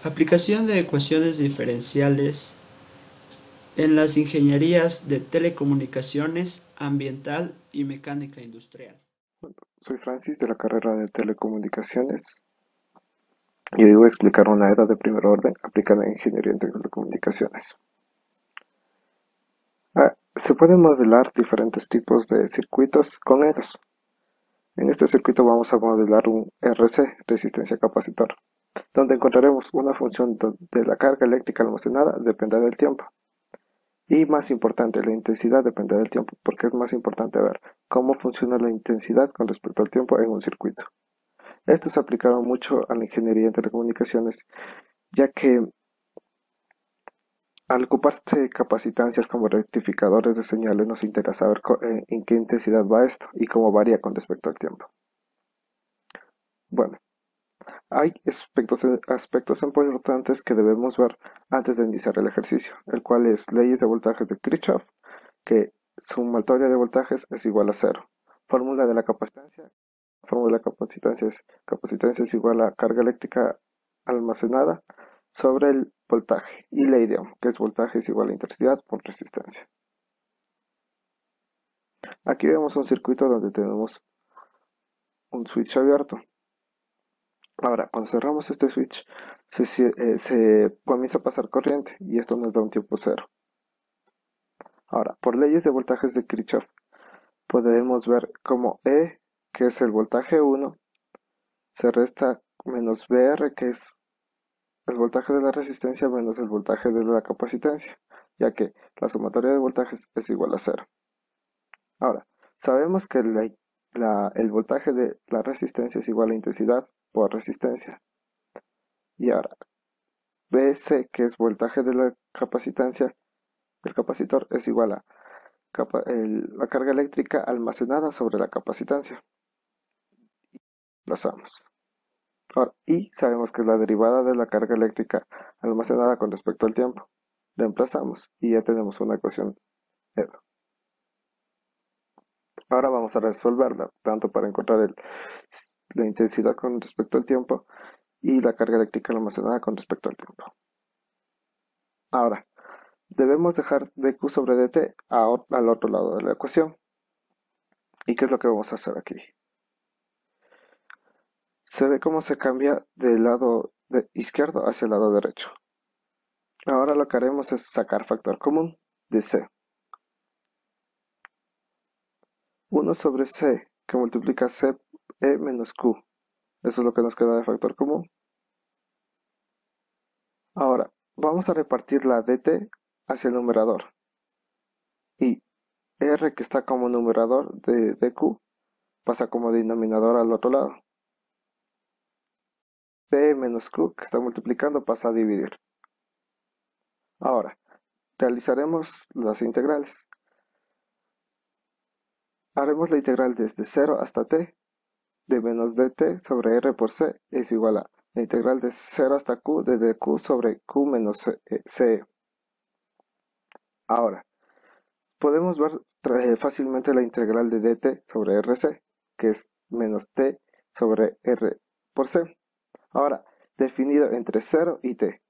Aplicación de ecuaciones diferenciales en las ingenierías de telecomunicaciones, ambiental y mecánica industrial. Soy Francis de la carrera de Telecomunicaciones y hoy voy a explicar una EDA de primer orden aplicada en Ingeniería en Telecomunicaciones. Se pueden modelar diferentes tipos de circuitos con EDAs. En este circuito vamos a modelar un RC, resistencia capacitor, donde encontraremos una función donde la carga eléctrica almacenada depende del tiempo. Y más importante, la intensidad depende del tiempo, porque es más importante ver cómo funciona la intensidad con respecto al tiempo en un circuito. Esto es aplicado mucho a la ingeniería en telecomunicaciones, ya que al ocuparse capacitancias como rectificadores de señales nos interesa saber en qué intensidad va esto y cómo varía con respecto al tiempo. Bueno, hay aspectos importantes que debemos ver antes de iniciar el ejercicio, el cual es leyes de voltajes de Kirchhoff, que sumatoria de voltajes es igual a cero. Fórmula de la capacitancia. Fórmula de capacitancia es igual a carga eléctrica almacenada sobre el voltaje. Y ley de Ohm, que es voltaje es igual a intensidad por resistencia. Aquí vemos un circuito donde tenemos un switch abierto. Ahora, cuando cerramos este switch, se comienza a pasar corriente y esto nos da un tiempo cero. Ahora, por leyes de voltajes de Kirchhoff, podemos ver como E, que es el voltaje 1, se resta menos VR, que es el voltaje de la resistencia, menos el voltaje de la capacitancia, ya que la sumatoria de voltajes es igual a cero. Ahora, sabemos que el voltaje de la resistencia es igual a intensidad por resistencia. Y ahora, BC, que es voltaje de la capacitancia del capacitor, es igual a la carga eléctrica almacenada sobre la capacitancia. Pasamos. Ahora, y sabemos que es la derivada de la carga eléctrica almacenada con respecto al tiempo. Reemplazamos y ya tenemos una ecuación EDO. Ahora vamos a resolverla, tanto para encontrar la intensidad con respecto al tiempo y la carga eléctrica almacenada con respecto al tiempo. Ahora, debemos dejar dq sobre dt al otro lado de la ecuación. ¿Y qué es lo que vamos a hacer aquí? Se ve cómo se cambia del lado izquierdo hacia el lado derecho. Ahora lo que haremos es sacar factor común de c. 1 sobre c que multiplica c e menos q. Eso es lo que nos queda de factor común. Ahora, vamos a repartir la dt hacia el numerador. Y r, que está como numerador de dq, pasa como denominador al otro lado. P menos q, que está multiplicando, pasa a dividir. Ahora, realizaremos las integrales. Haremos la integral desde 0 hasta t de menos dt sobre r por c es igual a la integral de 0 hasta q de dq sobre q menos c. Ahora, podemos ver fácilmente la integral de dt sobre rc, que es menos t sobre r por c. Ahora, definido entre 0 y t.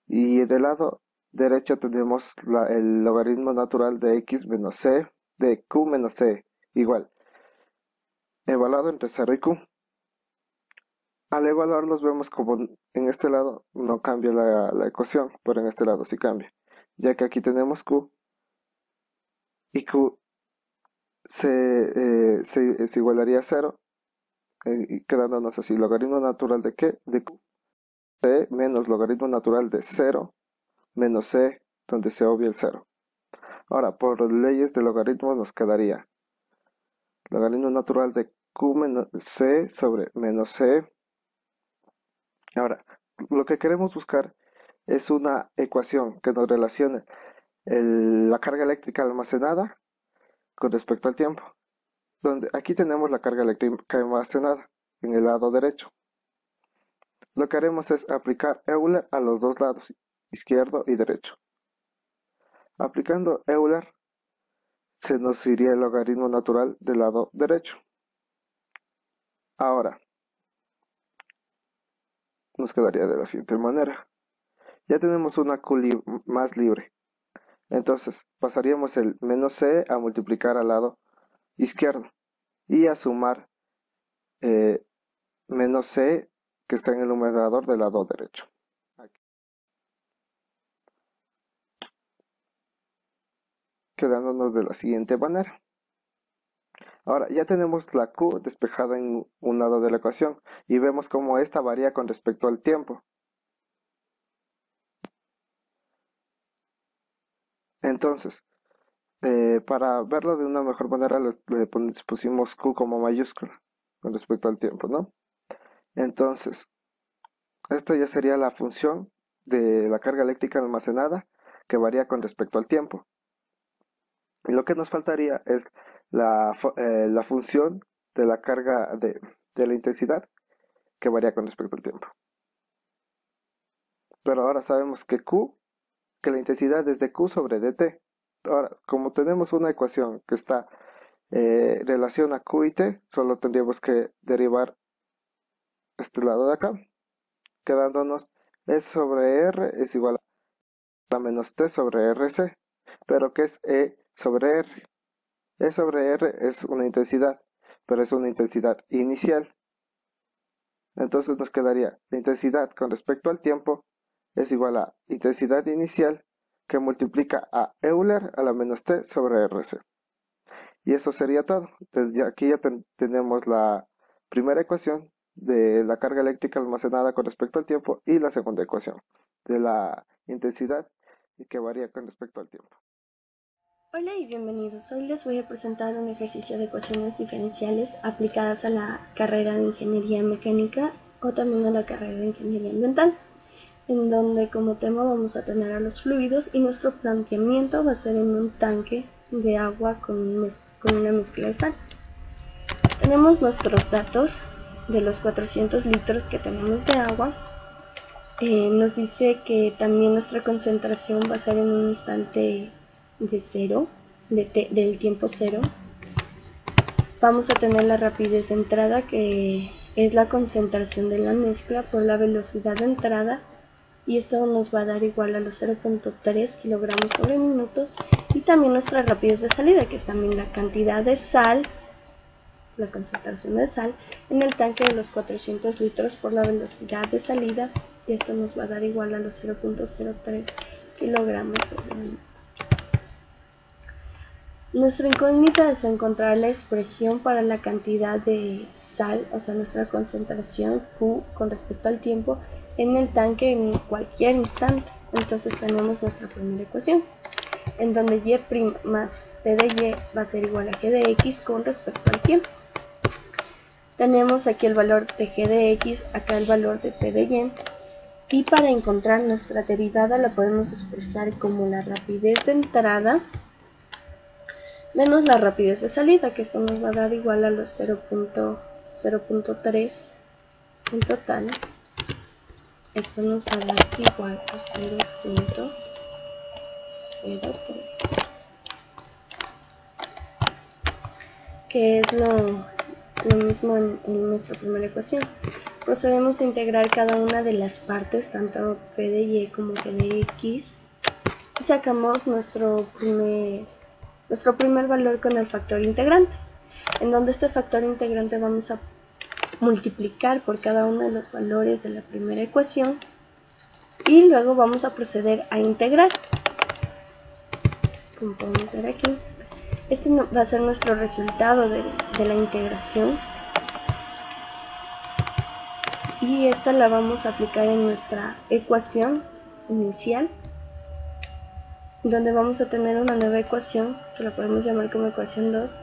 Y del lado derecho tenemos el logaritmo natural de x menos c de q menos c, igual, evaluado entre 0 y q. Al evaluarlos vemos como en este lado no cambia la ecuación, pero en este lado sí cambia, ya que aquí tenemos q y q se igualaría a 0, y quedándonos así, logaritmo natural de qué, de q, c menos logaritmo natural de 0 menos c, donde se obvia el 0. Ahora, por leyes de logaritmo nos quedaría logaritmo natural de q menos c sobre menos c. Ahora, lo que queremos buscar es una ecuación que nos relacione la carga eléctrica almacenada con respecto al tiempo. Donde aquí tenemos la carga eléctrica almacenada en el lado derecho. Lo que haremos es aplicar Euler a los dos lados, izquierdo y derecho. Aplicando Euler, se nos iría el logaritmo natural del lado derecho. Ahora, nos quedaría de la siguiente manera. Ya tenemos una Q más libre. Entonces pasaríamos el menos C a multiplicar al lado izquierdo y a sumar eh, menos C que está en el numerador del lado derecho. Aquí. Quedándonos de la siguiente manera. Ahora ya tenemos la Q despejada en un lado de la ecuación y vemos cómo esta varía con respecto al tiempo. Entonces, para verlo de una mejor manera le pusimos Q como mayúscula con respecto al tiempo, ¿no? Entonces, esto ya sería la función de la carga eléctrica almacenada que varía con respecto al tiempo. Y lo que nos faltaría es la función de la carga de la intensidad que varía con respecto al tiempo. Pero ahora sabemos que la intensidad es de Q sobre dt. Ahora, como tenemos una ecuación que está relación a Q y T, solo tendríamos que derivar este lado de acá, quedándonos E sobre R es igual a menos T sobre RC. Pero ¿qué es E sobre R? E sobre R es una intensidad, pero es una intensidad inicial. Entonces nos quedaría la intensidad con respecto al tiempo es igual a intensidad inicial que multiplica a Euler a la menos T sobre RC. Y eso sería todo. Aquí ya tenemos la primera ecuación de la carga eléctrica almacenada con respecto al tiempo y la segunda ecuación de la intensidad que varía con respecto al tiempo. Hola y bienvenidos. Hoy les voy a presentar un ejercicio de ecuaciones diferenciales aplicadas a la carrera de Ingeniería Mecánica o también a la carrera de Ingeniería Ambiental, en donde como tema vamos a tener a los fluidos y nuestro planteamiento va a ser en un tanque de agua con una mezcla de sal. Tenemos nuestros datos de los 400 litros que tenemos de agua. Nos dice que también nuestra concentración va a ser en un instante de cero, del tiempo cero. Vamos a tener la rapidez de entrada, que es la concentración de la mezcla por la velocidad de entrada, y esto nos va a dar igual a los 0.3 kilogramos sobre minutos, y también nuestra rapidez de salida, que es también la cantidad de sal, la concentración de sal en el tanque de los 400 litros por la velocidad de salida, y esto nos va a dar igual a los 0.03 kilogramos sobre minuto. Nuestra incógnita es encontrar la expresión para la cantidad de sal, o sea, nuestra concentración Q con respecto al tiempo en el tanque en cualquier instante. Entonces tenemos nuestra primera ecuación, en donde Y' más P de Y va a ser igual a G de X con respecto al tiempo. Tenemos aquí el valor de G de X, acá el valor de P de Y, y para encontrar nuestra derivada la podemos expresar como la rapidez de entrada menos la rapidez de salida, que esto nos va a dar igual a los 0.3 en total. Esto nos va a dar igual a 0.03, que es lo mismo en nuestra primera ecuación. Procedemos a integrar cada una de las partes, tanto P de Y como P de X, y sacamos nuestro primer valor con el factor integrante, en donde este factor integrante vamos a multiplicar por cada uno de los valores de la primera ecuación y luego vamos a proceder a integrar. Como podemos ver aquí, este va a ser nuestro resultado de la integración, y esta la vamos a aplicar en nuestra ecuación inicial, donde vamos a tener una nueva ecuación que la podemos llamar como ecuación 2.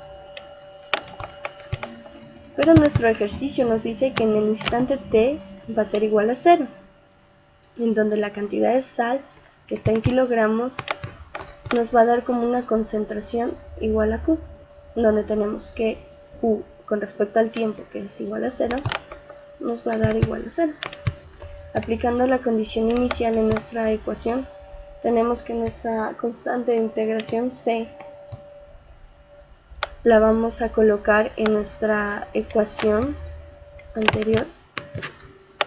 Pero nuestro ejercicio nos dice que en el instante t va a ser igual a 0, en donde la cantidad de sal, que está en kilogramos, nos va a dar como una concentración igual a Q, donde tenemos que Q con respecto al tiempo, que es igual a 0, nos va a dar igual a 0. Aplicando la condición inicial en nuestra ecuación, tenemos que nuestra constante de integración C la vamos a colocar en nuestra ecuación anterior,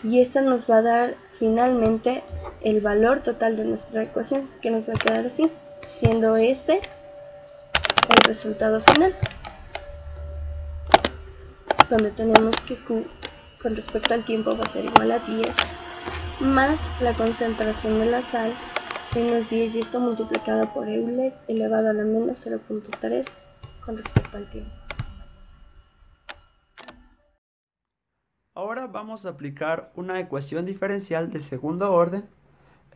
y esta nos va a dar finalmente el valor total de nuestra ecuación, que nos va a quedar así, siendo este el resultado final, donde tenemos que Q con respecto al tiempo va a ser igual a 10 más la concentración de la sal menos 10, y esto multiplicado por Euler elevado a la menos 0.3 con respecto al tiempo. Ahora vamos a aplicar una ecuación diferencial de segundo orden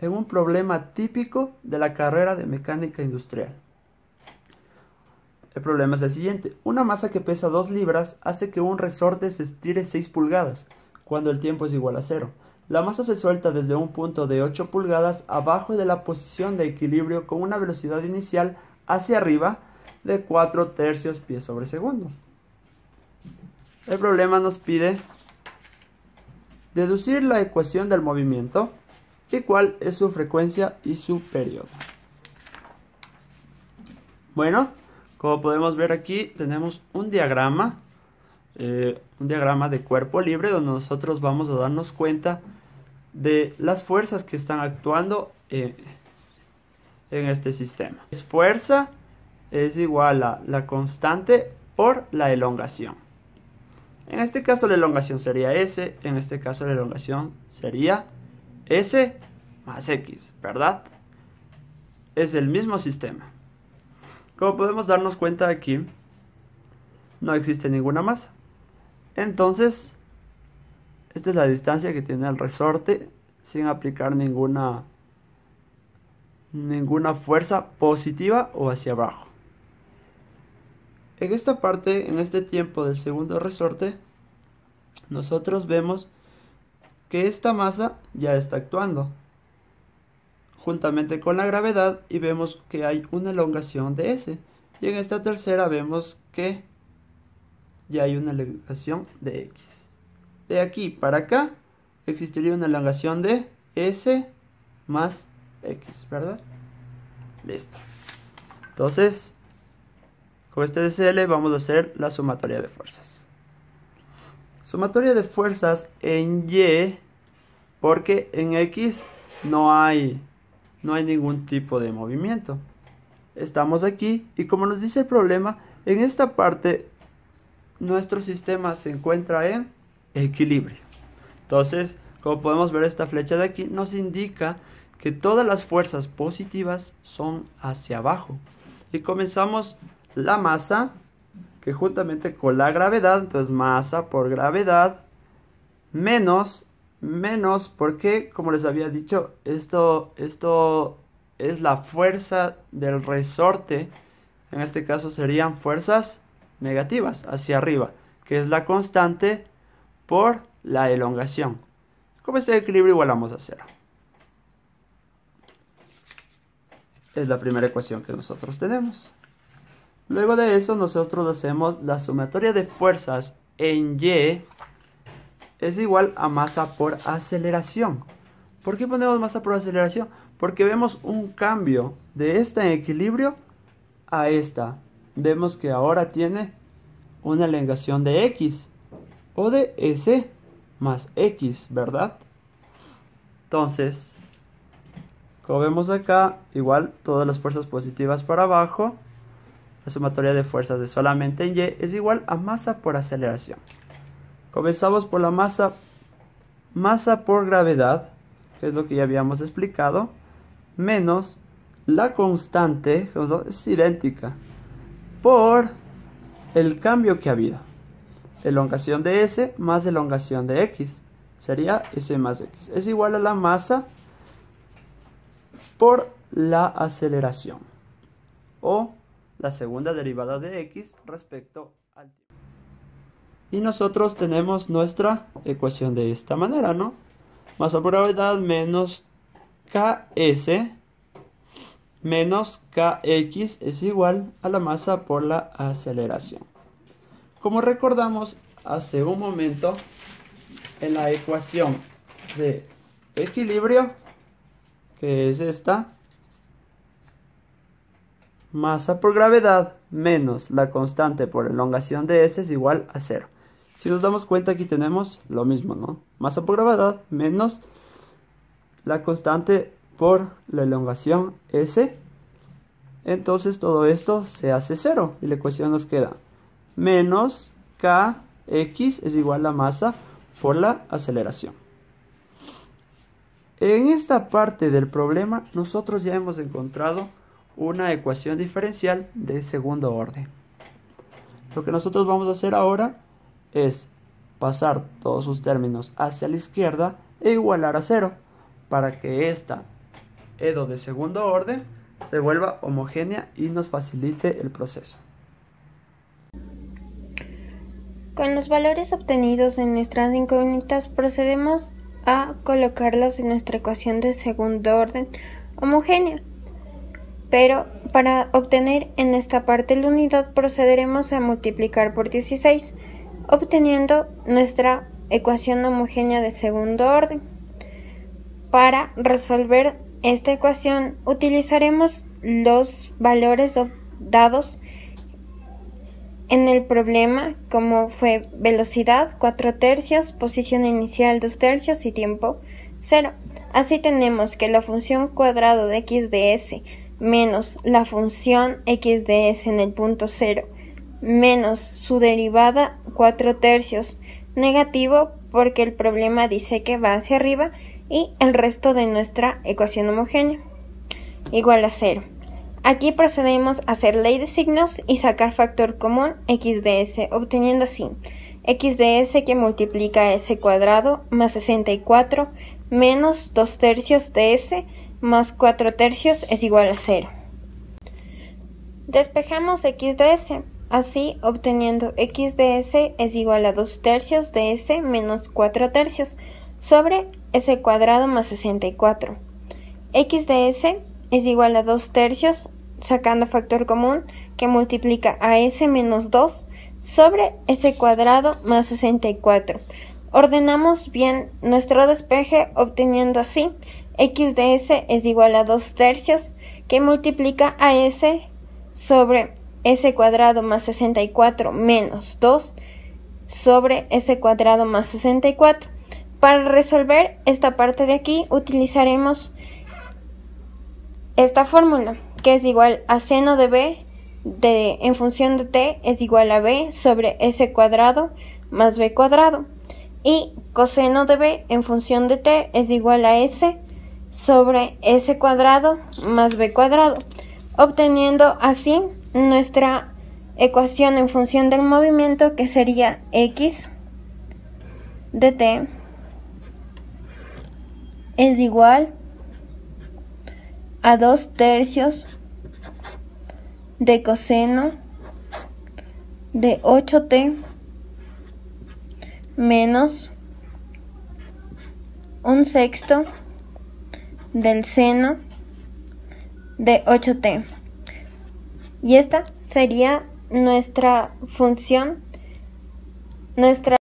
en un problema típico de la carrera de mecánica industrial. El problema es el siguiente: una masa que pesa 2 libras hace que un resorte se estire 6 pulgadas cuando el tiempo es igual a 0. La masa se suelta desde un punto de 8 pulgadas abajo de la posición de equilibrio con una velocidad inicial hacia arriba de 4/3 pies sobre segundo. El problema nos pide deducir la ecuación del movimiento y cuál es su frecuencia y su periodo. Bueno, como podemos ver aquí tenemos un diagrama de cuerpo libre, donde nosotros vamos a darnos cuenta de las fuerzas que están actuando en este sistema. Fuerza es igual a la constante por la elongación. En este caso la elongación sería S, en este caso la elongación sería S más X, ¿verdad? Es el mismo sistema. Como podemos darnos cuenta aquí, no existe ninguna masa. Entonces, esta es la distancia que tiene el resorte sin aplicar ninguna fuerza positiva o hacia abajo. En esta parte, en este tiempo del segundo resorte, nosotros vemos que esta masa ya está actuando juntamente con la gravedad, y vemos que hay una elongación de S. Y en esta tercera vemos que ya hay una elongación de X. De aquí para acá existiría una elongación de S más X, ¿verdad? Listo. Entonces, con este DCL vamos a hacer la sumatoria de fuerzas. Sumatoria de fuerzas en Y, porque en X no hay ningún tipo de movimiento. Estamos aquí y, como nos dice el problema, en esta parte nuestro sistema se encuentra en equilibrio. Entonces, como podemos ver, esta flecha de aquí nos indica que todas las fuerzas positivas son hacia abajo. Y comenzamos la masa, que juntamente con la gravedad, entonces masa por gravedad, menos, porque, como les había dicho, esto es la fuerza del resorte. En este caso serían fuerzas negativas hacia arriba, que es la constante por la elongación. Como este equilibrio igualamos a 0. Es la primera ecuación que nosotros tenemos. Luego de eso nosotros hacemos la sumatoria de fuerzas en Y es igual a masa por aceleración. ¿Por qué ponemos masa por aceleración? Porque vemos un cambio de esta en equilibrio a esta. Vemos que ahora tiene una elongación de X o de S más X, ¿verdad? Entonces, como vemos acá, igual todas las fuerzas positivas para abajo. La sumatoria de fuerzas de solamente en Y es igual a masa por aceleración. Comenzamos por la masa por gravedad, que es lo que ya habíamos explicado, menos la constante, que es idéntica, por el cambio que ha habido. Elongación de S más elongación de X. Sería S más X. Es igual a la masa por la aceleración. O la segunda derivada de X respecto al tiempo. Y nosotros tenemos nuestra ecuación de esta manera, ¿no? Masa por gravedad menos Ks menos Kx es igual a la masa por la aceleración. Como recordamos hace un momento, en la ecuación de equilibrio, que es esta, masa por gravedad menos la constante por elongación de S es igual a 0. Si nos damos cuenta, aquí tenemos lo mismo, ¿no? Masa por gravedad menos la constante por la elongación S. Entonces todo esto se hace 0 y la ecuación nos queda menos kx es igual a masa por la aceleración. En esta parte del problema nosotros ya hemos encontrado una ecuación diferencial de segundo orden. Lo que nosotros vamos a hacer ahora es pasar todos sus términos hacia la izquierda e igualar a 0 para que esta EDO de segundo orden se vuelva homogénea y nos facilite el proceso. Con los valores obtenidos en nuestras incógnitas procedemos a colocarlas en nuestra ecuación de segundo orden homogénea. Pero para obtener en esta parte la unidad procederemos a multiplicar por 16, obteniendo nuestra ecuación homogénea de segundo orden. Para resolver esta ecuación utilizaremos los valores dados en el problema, como fue velocidad 4 tercios, posición inicial 2 tercios y tiempo 0. Así tenemos que la función cuadrado de x de s menos la función x de s en el punto 0 menos su derivada 4 tercios negativo porque el problema dice que va hacia arriba y el resto de nuestra ecuación homogénea igual a 0. Aquí procedemos a hacer ley de signos y sacar factor común x de s, obteniendo así x de s que multiplica a s cuadrado más 64 menos 2 tercios de s más 4 tercios es igual a 0. Despejamos x de s, así obteniendo x de s es igual a 2 tercios de s menos 4 tercios sobre s cuadrado más 64. X de s es igual a 2 tercios, sacando factor común, que multiplica a s menos 2 sobre s cuadrado más 64. Ordenamos bien nuestro despeje, obteniendo así x de s es igual a 2 tercios, que multiplica a s sobre s cuadrado más 64 menos 2 sobre s cuadrado más 64. Para resolver esta parte de aquí utilizaremos esta fórmula, que es igual a seno de b en función de t es igual a b sobre s cuadrado más b cuadrado, y coseno de b en función de t es igual a s sobre s cuadrado más b cuadrado, obteniendo así nuestra ecuación en función del movimiento, que sería x de t es igual a 2 tercios de coseno de 8t menos 1/6 del seno de 8t. Y esta sería nuestra función, nuestra